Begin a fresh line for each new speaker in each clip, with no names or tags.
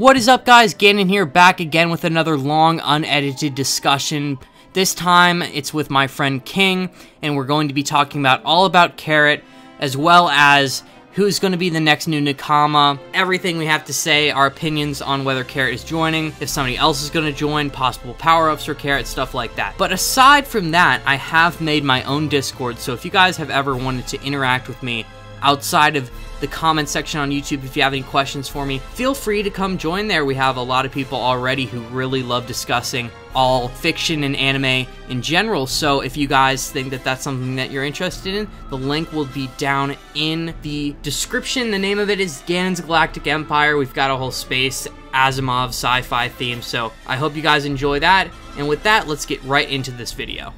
What is up, guys? Gannon here, back again with another long, unedited discussion. This time, it's with my friend King, and we're going to be talking all about Carrot, as well as who's going to be the next new Nakama, everything we have to say, our opinions on whether Carrot is joining, if somebody else is going to join, possible power-ups for Carrot, stuff like that. But aside from that, I have made my own Discord, so if you guys have ever wanted to interact with me outside of the comment section on YouTube, if you have any questions for me, feel free to come join there. We have a lot of people already who really love discussing all fiction and anime in general, so if you guys think that that's something that you're interested in, the link will be down in the description. The name of it is Gannon's Galactic Empire. We've got a whole space Asimov sci-fi theme, so I hope you guys enjoy that, and with that, let's get right into this video.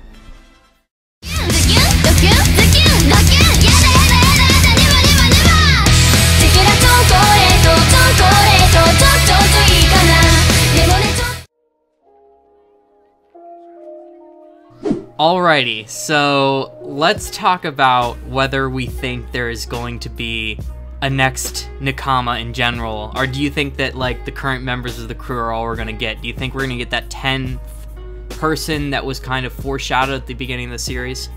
Alrighty, so let's talk about whether we think there is going to be a next Nakama in general, or do you think that, like, the current members of the crew are all we're gonna get? Do you think we're gonna get that 10th person that was kind of foreshadowed at the beginning of the series?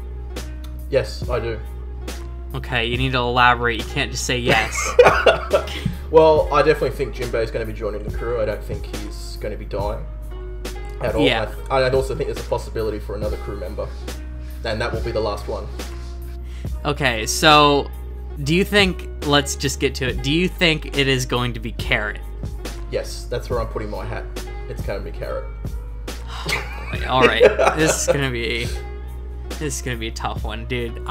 Yes, I do.
Okay, you need to elaborate, you can't just say yes.
Well, I definitely think Jinbei is going to be joining the crew. I don't think he's going to be dying at all.
Yeah.
I also think there's a possibility for another crew member, and that will be the last one.
Okay, so do you think, let's just get to it, do you think it is going to be Carrot?
Yes, that's where I'm putting my hat. It's going to be Carrot.
Alright, this is going to be a tough one, dude.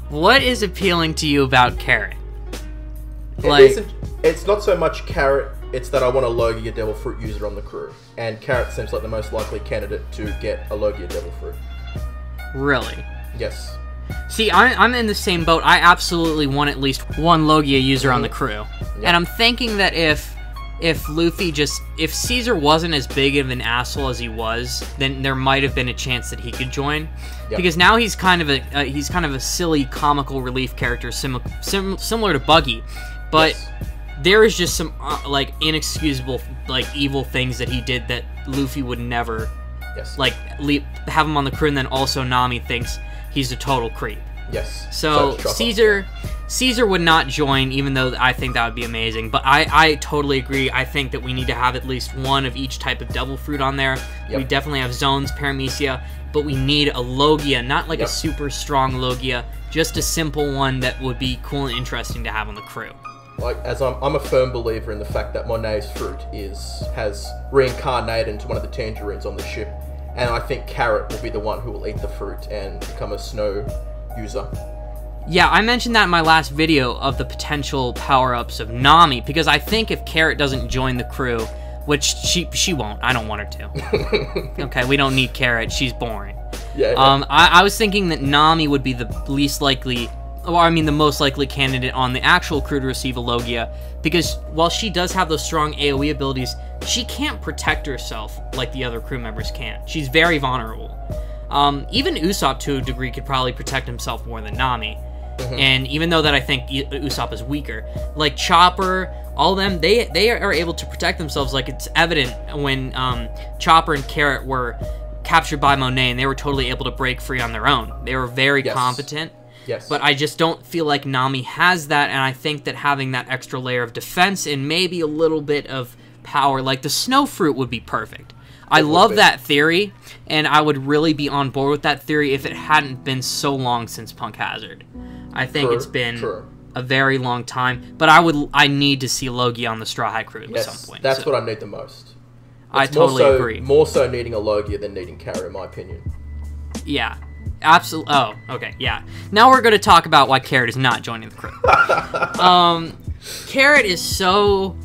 What is appealing to you about Carrot? Like,
it's not so much Carrot, it's that I want a Logia Devil Fruit user on the crew. And Carrot seems like the most likely candidate to get a Logia Devil Fruit. Really? Yes.
See, I'm in the same boat. I absolutely want at least one Logia user on the crew. Yep. And I'm thinking that if Caesar wasn't as big of an asshole as he was, then there might have been a chance that he could join. Yep. Because now he's kind of a silly comical relief character, similar to Buggy. But yes, there is just some like inexcusable evil things that he did that Luffy would never have him on the crew, and then also Nami thinks he's a total creep. Yes. So Caesar would not join, even though I think that would be amazing. But I totally agree. I think that we need to have at least one of each type of devil fruit on there. Yep. We definitely have Zones, Paramecia, but we need a Logia, not like a super strong Logia, just a simple one that would be cool and interesting to have on the crew.
Like, as I'm a firm believer in the fact that Monet's fruit has reincarnated into one of the tangerines on the ship, and I think Carrot will be the one who will eat the fruit and become a snow user.
Yeah, I mentioned that in my last video of the potential power-ups of Nami, because I think if Carrot doesn't join the crew, which she won't, I don't want her to. Okay, we don't need Carrot, she's boring. Yeah. I was thinking that Nami would be the least likely, or I mean the most likely candidate on the actual crew to receive a Logia, because while she does have those strong AoE abilities, she can't protect herself like the other crew members can. She's very vulnerable. Even Usopp, to a degree, could probably protect himself more than Nami. Mm-hmm. And even though that I think Usopp is weaker, like Chopper, all of them, they are able to protect themselves. Like, it's evident when Chopper and Carrot were captured by Monet, and they were totally able to break free on their own. They were very competent. Yes. But I just don't feel like Nami has that, and I think that having that extra layer of defense and maybe a little bit of power, like the Snow Fruit, would be perfect. I love that theory, and I would really be on board with that theory if it hadn't been so long since Punk Hazard. I think it's been a very long time, but I need to see Logia on the Straw Hat crew at some point.
That's what I need the most.
I totally agree.
More so needing a Logia than needing Carrot, in my opinion.
Yeah. Absolutely. Oh, okay, yeah. Now we're going to talk about why Carrot is not joining the crew. Carrot is so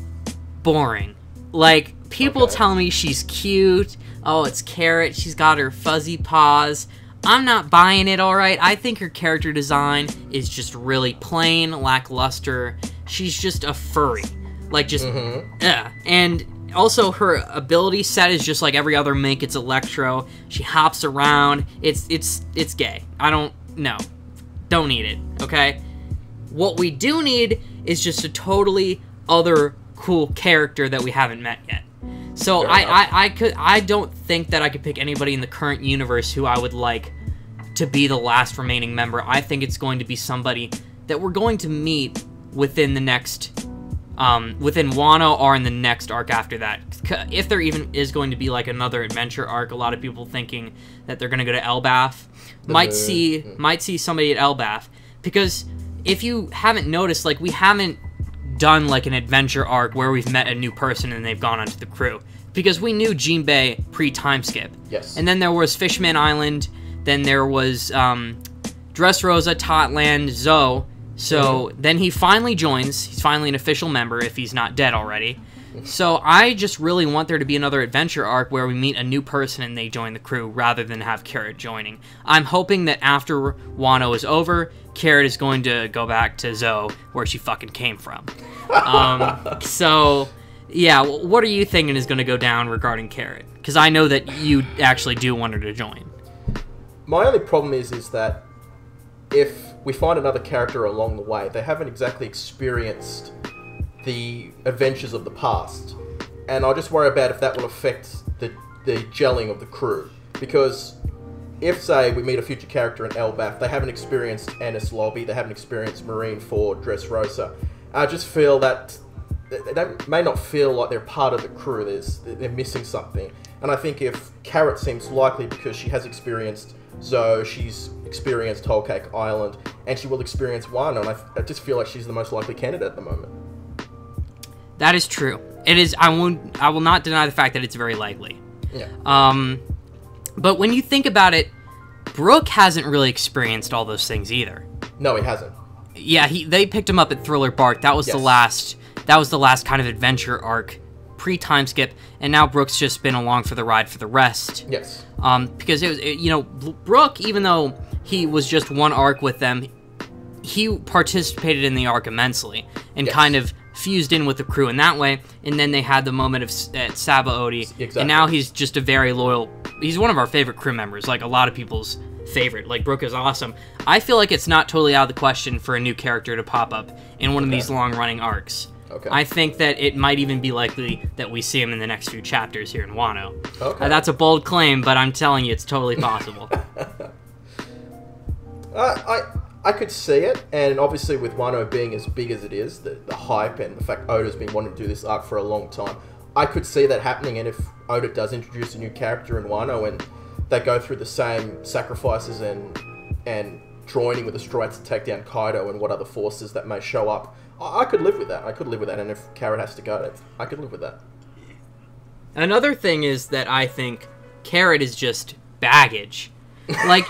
boring. Like, people tell me she's cute. Oh, it's Carrot. She's got her fuzzy paws. I'm not buying it, alright? I think her character design is just really plain, lackluster. She's just a furry. Like, just, And also, her ability set is just like every other mink. It's Electro. She hops around. It's gay. Don't need it, okay? What we do need is just a totally other cool character that we haven't met yet. So I don't think that I could pick anybody in the current universe who I would like to be the last remaining member. I think it's going to be somebody that we're going to meet within the next, within Wano or in the next arc after that. If there even is going to be like another adventure arc, a lot of people thinking that they're going to go to Elbaf. Might see somebody at Elbaf, because if you haven't noticed, like, we haven't done like an adventure arc where we've met a new person and they've gone onto the crew, because we knew Jinbei pre-time skip.
Yes.
And then there was Fishman Island, then there was Dressrosa, Totland, Zoe. So then he finally joins. He's finally an official member if he's not dead already. So I just really want there to be another adventure arc where we meet a new person and they join the crew rather than have Carrot joining. I'm hoping that after Wano is over, Carrot is going to go back to Zoe where she fucking came from. So, yeah, what are you thinking is going to go down regarding Carrot? Because I know that you actually do want her to join.
My only problem is that if we find another character along the way, they haven't exactly experienced the adventures of the past, and I just worry about if that will affect the gelling of the crew. Because if, say, we meet a future character in Elbaf, they haven't experienced Ennis Lobby, they haven't experienced Marineford, Dressrosa, I just feel that they may not feel like they're part of the crew. They're missing something. And I think if Carrot seems likely because she has experienced Zoe, she's experienced Whole Cake Island, and she will experience Wano, and I just feel like she's the most likely candidate at the moment.
That is true. It is. I will not deny the fact that it's very likely.
Yeah.
But when you think about it, Brook hasn't really experienced all those things either.
No, he hasn't.
Yeah, they picked him up at Thriller Bark. That was the last. That was the last kind of adventure arc, pre-time skip, and now Brook's just been along for the ride for the rest.
Yes.
Because Brook, even though he was just one arc with them, he participated in the arc immensely and kind of fused in with the crew in that way, and then they had the moment at Sabaody, and now he's just a very loyal, he's one of our favorite crew members, like a lot of people's favorite. Like, Brook is awesome. I feel like it's not totally out of the question for a new character to pop up in one of these long-running arcs. I think that it might even be likely that we see him in the next few chapters here in Wano. That's a bold claim, but I'm telling you, it's totally possible.
I could see it, and obviously with Wano being as big as it is, the hype and the fact Oda's been wanting to do this arc for a long time, I could see that happening. And if Oda does introduce a new character in Wano and they go through the same sacrifices and joining with the Straw Hats to take down Kaido and what other forces that may show up, I could live with that. I could live with that, and if Carrot has to go, I could live with that.
Another thing is that I think Carrot is just baggage. Like,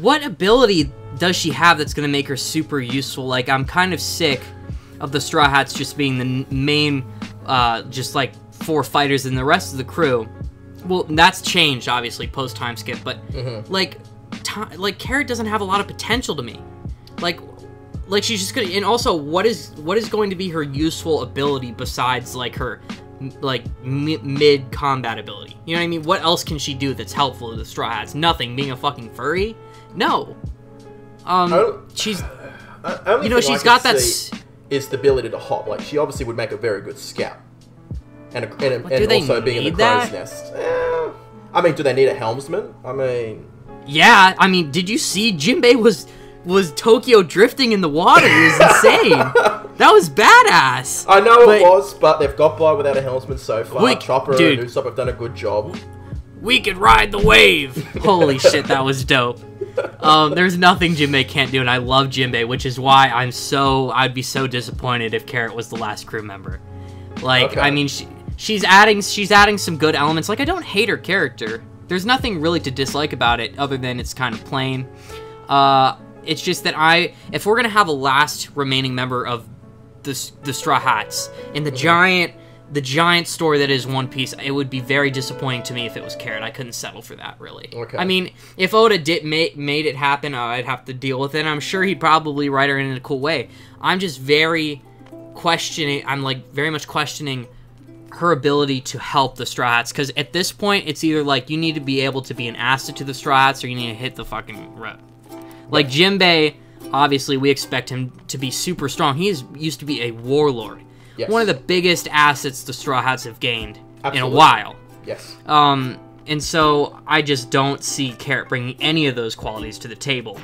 what ability does she have that's going to make her super useful? Like, I'm kind of sick of the Straw Hats just being the main, just like 4 fighters and the rest of the crew. Well, that's changed, obviously, post-time skip, but, like Carrot doesn't have a lot of potential to me. Like she's just gonna, and also, what is going to be her useful ability besides, like, her, like, mid-combat ability? You know what I mean? What else can she do that's helpful to the Straw Hats? Nothing. Being a fucking furry? No. She's got that...
is the ability to hop. Like, she obviously would make a very good scout. And
do
also being in the crow's nest. I mean, do they need a helmsman? I mean...
Yeah, I mean, did you see Jinbei was Tokyo drifting in the water? It was insane. That was badass.
I know it was, but they've got by without a helmsman so far. Chopper and Usopp have done a good job.
We could ride the wave. Holy shit, that was dope. There's nothing Jinbei can't do, and I love Jinbei, which is why I'd be so disappointed if Carrot was the last crew member. Like, I mean, she's adding some good elements. Like, I don't hate her character. There's nothing really to dislike about it, other than it's kind of plain. It's just that if we're gonna have a last remaining member of the Straw Hats in the giant story that is One Piece, it would be very disappointing to me if it was Carrot. I couldn't settle for that, really. I mean, if Oda made it happen, I'd have to deal with it. I'm sure he'd probably write her in a cool way. I'm just very much questioning her ability to help the Straw Hats, because at this point, it's either like you need to be able to be an asset to the Straw Hats or you need to hit the fucking road. Like, Jinbei, obviously, we expect him to be super strong. He used to be a warlord.
Yes.
one of the biggest assets the Straw Hats have gained
Absolutely.
in a while.
Yes.
And so I just don't see Carrot bringing any of those qualities to the table.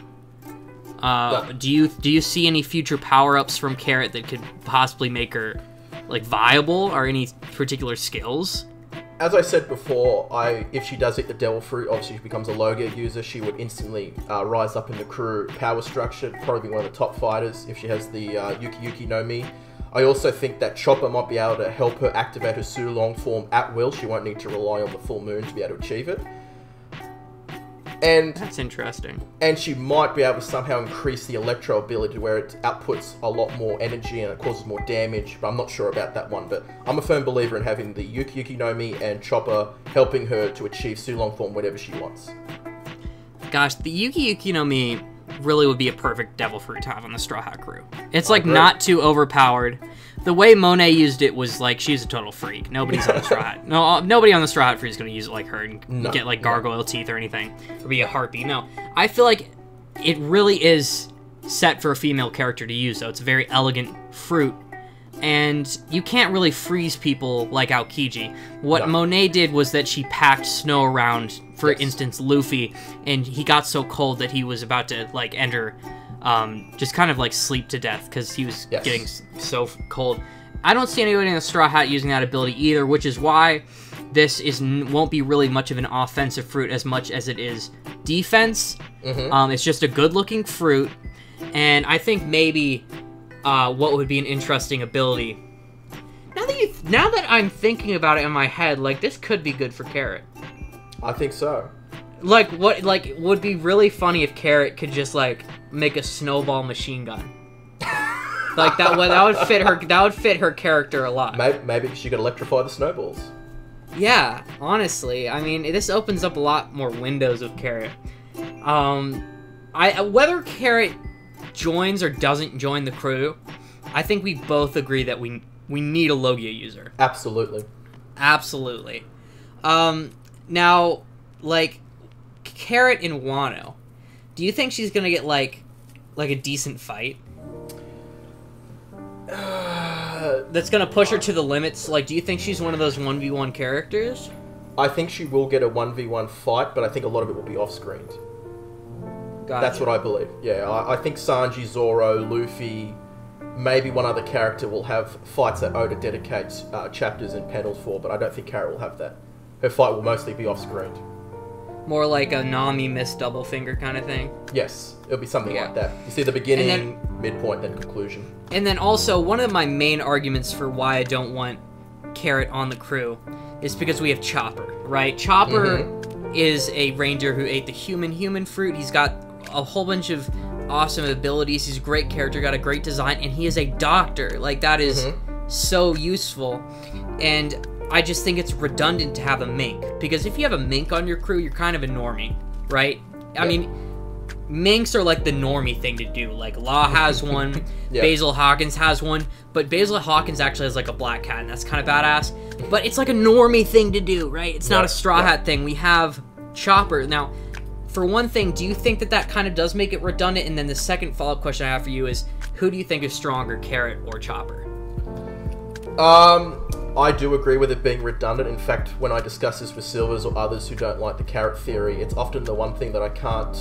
No.
Do you see any future power-ups from Carrot that could possibly make her, like, viable, or any particular skills?
As I said before, if she does eat the Devil Fruit, obviously she becomes a Logia user, she would instantly rise up in the crew power structure, probably be one of the top fighters if she has the Yuki Yuki no Mi. I also think that Chopper might be able to help her activate her Sulong form at will. She won't need to rely on the full moon to be able to achieve it. And
that's interesting.
And she might be able to somehow increase the Electro ability where it outputs a lot more energy and it causes more damage, but I'm not sure about that one. But I'm a firm believer in having the Yuki Yuki no Mi and Chopper helping her to achieve Sulong form whenever she wants.
Gosh, the Yuki Yuki no Mi really would be a perfect Devil Fruit to have on the Straw Hat crew. It's like not too overpowered. The way Monet used it was like she's a total freak. Nobody's on the Straw Hat. No, nobody on the Straw Hat crew is going to use it like her and get like gargoyle teeth or anything, or be a harpy. No, I feel like it really is set for a female character to use. Though it's a very elegant fruit, and you can't really freeze people like Aokiji. What Monet did was that she packed snow around, for instance, Luffy, and he got so cold that he was about to like enter. Just kind of like sleep to death because he was getting so cold. I don't see anybody in the Straw Hat using that ability either, which is why this won't be really much of an offensive fruit as much as it is defense. It's just a good-looking fruit, and I think maybe what would be an interesting ability. Now that I'm thinking about it in my head, like this could be good for Carrot.
I think so.
Like what? Like it would be really funny if Carrot could just like make a snowball machine gun. Like that would fit her. That would fit her character a lot.
Maybe she could electrify the snowballs.
Yeah, honestly, I mean this opens up a lot more windows with Carrot. Whether Carrot joins or doesn't join the crew, I think we both agree that we need a Logia user.
Absolutely.
Absolutely. Now, like. Carrot in Wano, do you think she's gonna get like a decent fight that's gonna push her to the limits? Like, do you think she's one of those 1v1 characters?
I think she will get a 1v1 fight, but I think a lot of it will be off-screened.
Gotcha.
That's what I believe. Yeah, I think Sanji, Zoro, Luffy, maybe one other character will have fights that Oda dedicates chapters and panels for, but I don't think Carrot will have that. Her fight will mostly be off-screened.
More like a Nami miss double finger kind of thing?
Yes, it'll be something like that. You see the beginning, midpoint, then conclusion. And
then also, one of my main arguments for why I don't want Carrot on the crew is because we have Chopper, right? Chopper is a ranger who ate the human fruit. He's got a whole bunch of awesome abilities. He's a great character, got a great design, and he is a doctor. Like, that is so useful. And I just think it's redundant to have a mink, because if you have a mink on your crew, you're kind of a normie, right? I mean, minks are like the normie thing to do. Like, Law has one, Basil Hawkins has one, but Basil Hawkins actually has like a black cat, and that's kind of badass. But it's like a normie thing to do, right? It's not a Straw Hat thing. We have Chopper. Now, for one thing, do you think that kind of does make it redundant? And then the second follow-up question I have for you is, who do you think is stronger, Carrot or Chopper?
I do agree with it being redundant. In fact, when I discuss this with Silvers or others who don't like the Carrot theory, it's often the one thing that I can't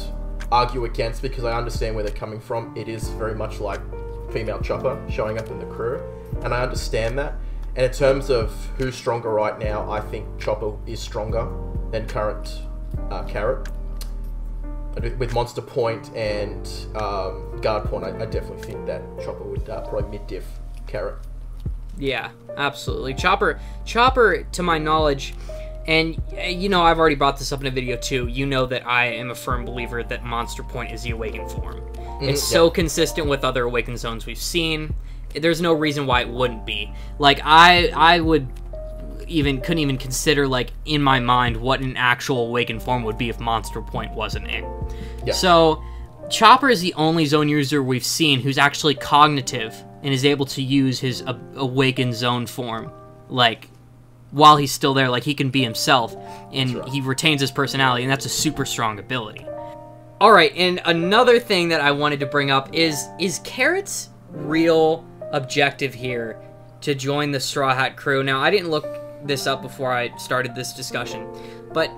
argue against because I understand where they're coming from. It is very much like female Chopper showing up in the crew, and I understand that. And in terms of who's stronger right now, I think Chopper is stronger than current Carrot. With Monster Point and Guard Point, I definitely think that Chopper would probably mid-diff Carrot.
Yeah, absolutely. Chopper, to my knowledge, and you know, I've already brought this up in a video too, you know that I am a firm believer that Monster Point is the Awakened form. It's so consistent with other Awakened zones we've seen. There's no reason why it wouldn't be. Like, I couldn't even consider, like, in my mind what an actual Awakened form would be if Monster Point wasn't in. Yeah. So, Chopper is the only zone user we've seen who's actually cognitive and is able to use his Awakened zone form, like, while he's still there. Like, he can be himself, and he retains his personality, and that's a super strong ability. Alright, and another thing that I wanted to bring up is Carrot's real objective here to join the Straw Hat crew. Now, I didn't look this up before I started this discussion, but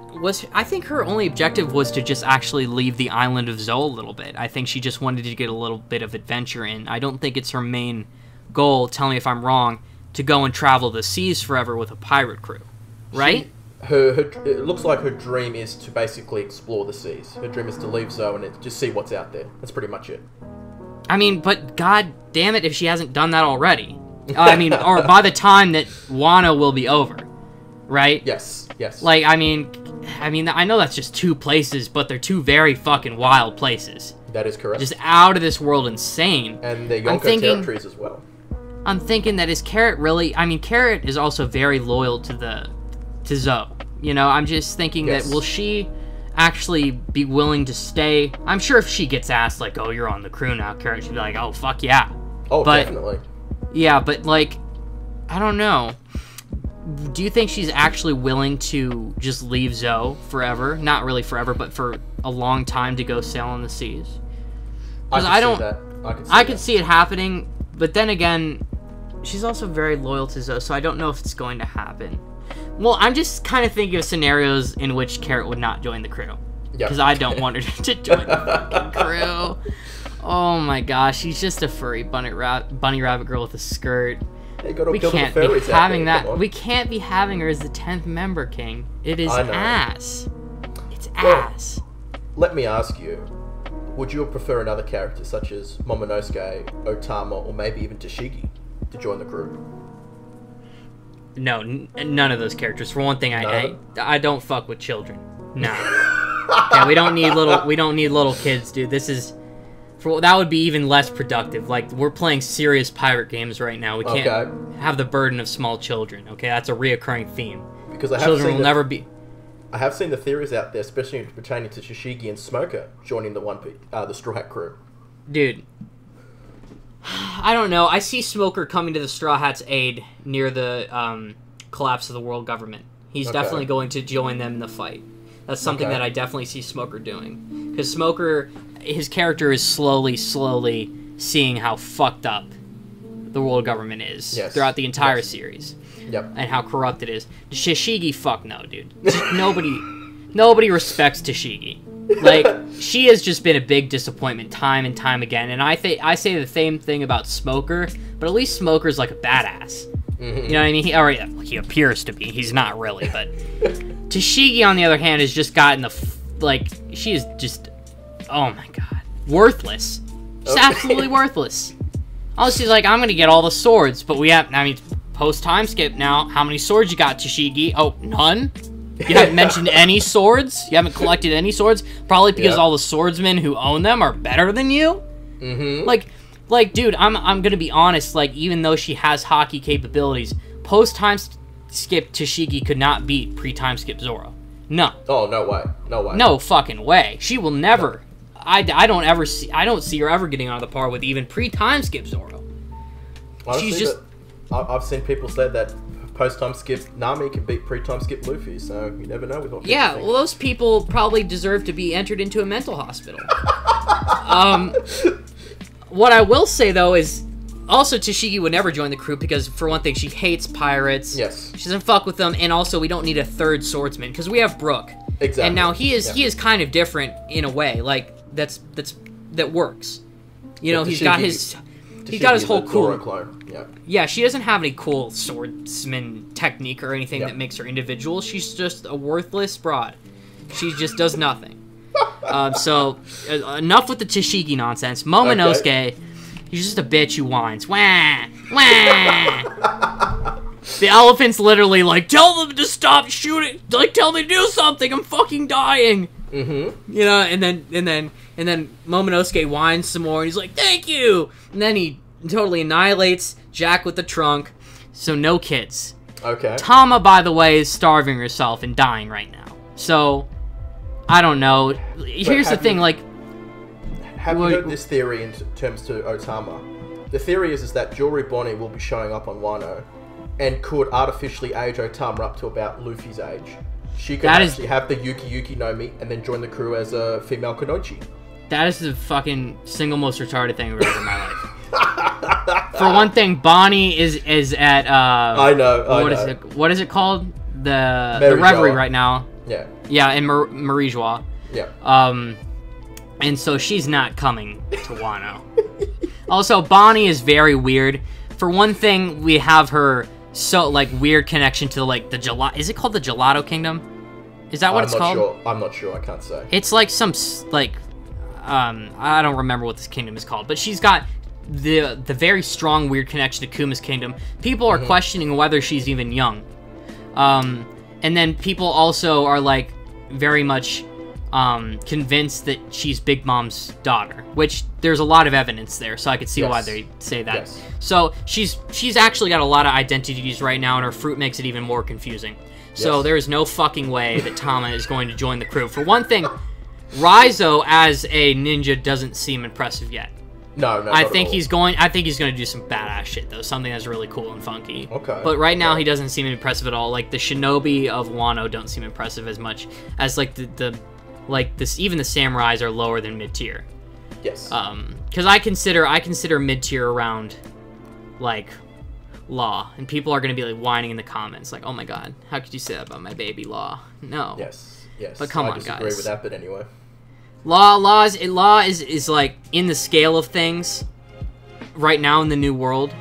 I think her only objective was to just actually leave the island of Zoe a little bit. I think she just wanted to get a little bit of adventure in. I don't think it's her main goal, tell me if I'm wrong, to go and travel the seas forever with a pirate crew, right?
It looks like her dream is to basically explore the seas. Her dream is to leave Zoe and just see what's out there. That's pretty much it.
I mean, but god damn it if she hasn't done that already. I mean, or by the time that Wano will be over, right?
Yes.
Like, I mean, I know that's just 2 places, but they're 2 very fucking wild places.
That is correct.
Just out of this world insane.
And they're Yonko territories as well.
I'm thinking that is Carrot really... I mean, Carrot is also very loyal to Zoe. You know, I'm just thinking that will she actually be willing to stay? I'm sure if she gets asked, like, oh, you're on the crew now, Carrot, she'd be like, oh, fuck yeah.
Oh, definitely.
Yeah, but, like, I don't know. Do you think she's actually willing to just leave Zoe forever? Not really forever, but for a long time to go sail on the seas? Because I could see it happening, but then again, she's also very loyal to Zoe, so I don't know if it's going to happen. Well, I'm just kind of thinking of scenarios in which Carrot would not join the crew. Because I don't want her to join the fucking crew. Oh my gosh, she's just a furry bunny rabbit girl with a skirt. We can't be having that. We can't be having her as the 10th member, King. It is ass. It's ass.
Let me ask you, would you prefer another character such as Momonosuke, Otama, or maybe even Tashigi to join the crew?
No, none of those characters. For one thing, I don't fuck with children. No. Yeah, we don't need little kids, dude. That would be even less productive. Like, we're playing serious pirate games right now. We can't have the burden of small children. Okay, that's a reoccurring theme.
Because children will never be. I have seen the theories out there, especially pertaining to Shishigi and Smoker joining the Straw Hat crew.
Dude, I don't know. I see Smoker coming to the Straw Hats' aid near the collapse of the world government. He's definitely going to join them in the fight. That's something that I definitely see Smoker doing. Because Smoker, his character is slowly seeing how fucked up the world government is throughout the entire series.
Yep.
And how corrupt it is. Shishigi, fuck no, dude. Nobody respects Tashigi. Like, she has just been a big disappointment time and time again. And I say the same thing about Smoker, but at least Smoker's like a badass. Mm-hmm. You know what I mean? He appears to be. He's not really, but Tashigi, on the other hand, has just gotten she is just, oh my god, worthless. Just absolutely worthless. Oh, she's like, I'm gonna get all the swords, but post time skip now. How many swords you got, Tashigi? Oh, none? You haven't mentioned any swords? You haven't collected any swords? Probably because all the swordsmen who own them are better than you?
Mm-hmm.
Like, dude, I'm gonna be honest, like, even though she has hockey capabilities, post-time skip Tashigi could not beat pre-time skip Zoro. No.
Oh, no way. No way.
No fucking way. She will never. No. I don't see her ever getting on the par with even pre-time skip Zoro.
Honestly, she's just... I've seen people say that post-time skip Nami can beat pre-time skip Luffy, so you never know with what people think.
Well, those people probably deserve to be entered into a mental hospital. What I will say, though, is also Tashigi would never join the crew because, for one thing, she hates pirates.
Yes.
She doesn't fuck with them, and also we don't need a third swordsman because we have Brook.
Exactly.
And now he is kind of different in a way, like that works. You know, he's got his whole cool
clone. Yeah.
Yeah, she doesn't have any cool swordsman technique or anything that makes her individual. She's just a worthless broad. She just does nothing. So enough with the Tashigi nonsense. Momonosuke, he's just a bitch who whines. Wah, wah. The elephant's literally like, tell them to stop shooting. Like, tell me to do something. I'm fucking dying.
Mm-hmm.
You know, and then Momonosuke whines some more, and he's like, thank you. And then he totally annihilates Jack with the trunk. So no kids.
Okay.
Tama, by the way, is starving herself and dying right now. So I don't know. Here's the thing,
have you heard this theory in terms to Otama? The theory is that Jewelry Bonnie will be showing up on Wano and could artificially age Otama up to about Luffy's age. She could actually have the Yuki no Mi and then join the crew as a female Kunoichi.
That is the fucking single most retarded thing I've ever heard in my life. For one thing, Bonnie is at
I know.
What is it called? The Reverie right now.
Yeah.
Yeah, in Marie Joie.
Yeah.
And so she's not coming to Wano. Also, Bonnie is very weird. For one thing, we have her weird connection to like the gelato. Is it called the Gelato Kingdom? Is that what it's called?
Sure. I'm not sure. I can't say.
It's like some I don't remember what this kingdom is called, but she's got the very strong weird connection to Kuma's kingdom. People are questioning whether she's even young. And then people also are like very much convinced that she's Big Mom's daughter, which there's a lot of evidence there, so I could see why they say that.
Yes.
So she's actually got a lot of identities right now, and her fruit makes it even more confusing. So there is no fucking way that Tama is going to join the crew. For one thing, Raizo as a ninja doesn't seem impressive yet.
No,
I think he's going to do some badass shit though, something that's really cool and funky.
Okay.
But right now he doesn't seem impressive at all. Like the shinobi of Wano don't seem impressive as much as like even the samurais are lower than mid tier.
Yes.
Because I consider mid tier around like Law, and people are gonna be like whining in the comments like, oh my god, how could you say that about my baby Law? No.
Yes.
But come on, guys.
I disagree with that, but anyway.
Law is like in the scale of things right now in the new world.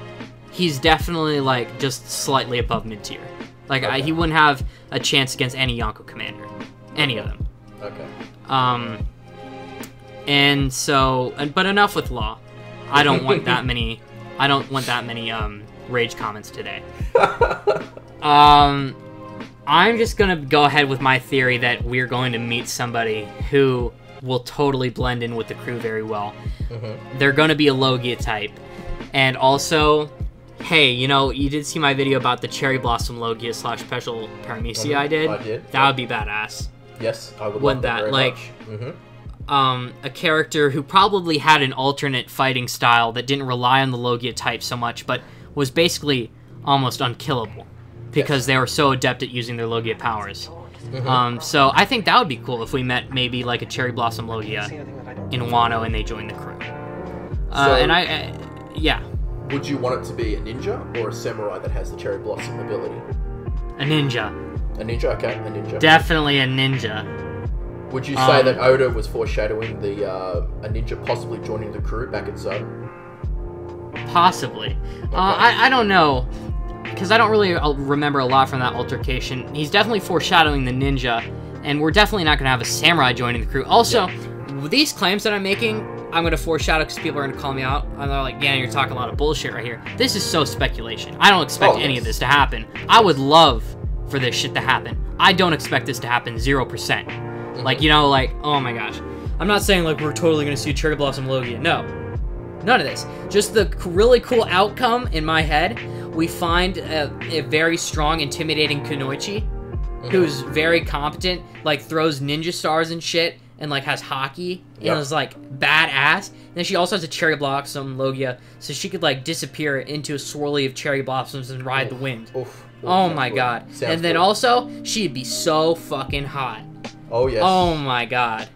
He's definitely like just slightly above mid tier. Like he wouldn't have a chance against any Yonko commander, any of them.
Okay.
And so, but enough with Law. I don't want that many. I don't want that many rage comments today. I'm just gonna go ahead with my theory that we're going to meet somebody who will totally blend in with the crew very well. They're gonna be a Logia type, and also, hey, you know, you did see my video about the Cherry Blossom Logia / Special Paramecia I did.
I did.
That would be badass.
Yes, I would love that very much.
A character who probably had an alternate fighting style that didn't rely on the Logia type so much, but was basically almost unkillable because they were so adept at using their Logia powers. So I think that would be cool if we met maybe like a Cherry Blossom Logia in Wano and they joined the crew. Yeah.
Would you want it to be a ninja or a samurai that has the Cherry Blossom ability?
A ninja.
A ninja, okay, a ninja.
Definitely a ninja.
Would you say that Oda was foreshadowing a ninja possibly joining the crew back at Zou?
Possibly. Okay. I don't know, because I don't really remember a lot from that altercation. He's definitely foreshadowing the ninja, and we're definitely not going to have a samurai joining the crew. Also, these claims that I'm making, I'm going to foreshadow because people are going to call me out. And they're like, yeah, you're talking a lot of bullshit right here. This is so speculation. I don't expect any of this to happen. I would love for this shit to happen. I don't expect this to happen 0%. Like, you know, like, oh my gosh. I'm not saying, like, we're totally going to see Cherry Blossom Logia. No. None of this. Just the really cool outcome in my head. We find a very strong, intimidating Kunoichi, who's very competent, like, throws ninja stars and shit, and, like, has hockey, and is, like, badass. And then she also has a Cherry Blossom Logia, so she could, like, disappear into a swirly of cherry blossoms and ride the wind. Oh my god. And then also, she'd be so fucking hot.
Oh, yes.
Oh my god.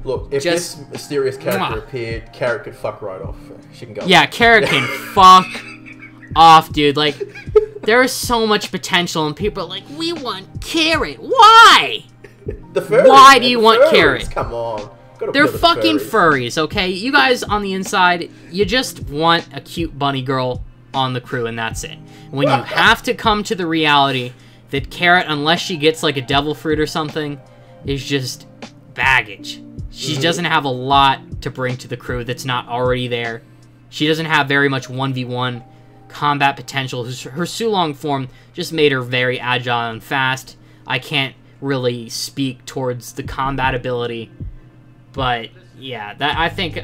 Look, if this mysterious character appeared, Carrot could fuck right off. She can go.
Yeah, Carrot can fuck off, dude. Like, there is so much potential, and people are like, we want Carrot. Why?
The furries.
Why do you want Carrot?
Come on.
They're fucking furries, okay? You guys on the inside, you just want a cute bunny girl on the crew, and that's it. When you have to come to the reality that Carrot, unless she gets, like, a devil fruit or something, is just baggage. She doesn't have a lot to bring to the crew that's not already there. She doesn't have very much 1v1 combat potential. Her Sulong form just made her very agile and fast. I can't really speak towards the combat ability, but yeah, that I think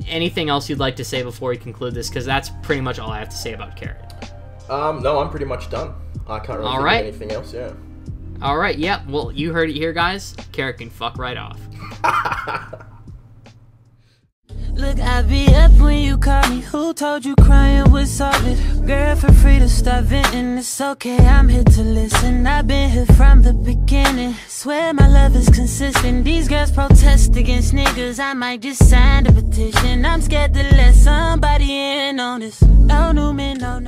anything else you'd like to say before we conclude this, because that's pretty much all I have to say about Carrot. No, I'm pretty much done. I can't really think of anything else, Alright, yeah, well, you heard it here, guys. Carrot can fuck right off.
Look, I be up when you call me. Who told you crying was solid? Girl, feel free to start venting, it's okay, I'm here to listen. I've been here from the beginning, swear my love is consistent. These girls protest against niggas, I might just sign the petition. I'm scared to let somebody in on this. No new man, no.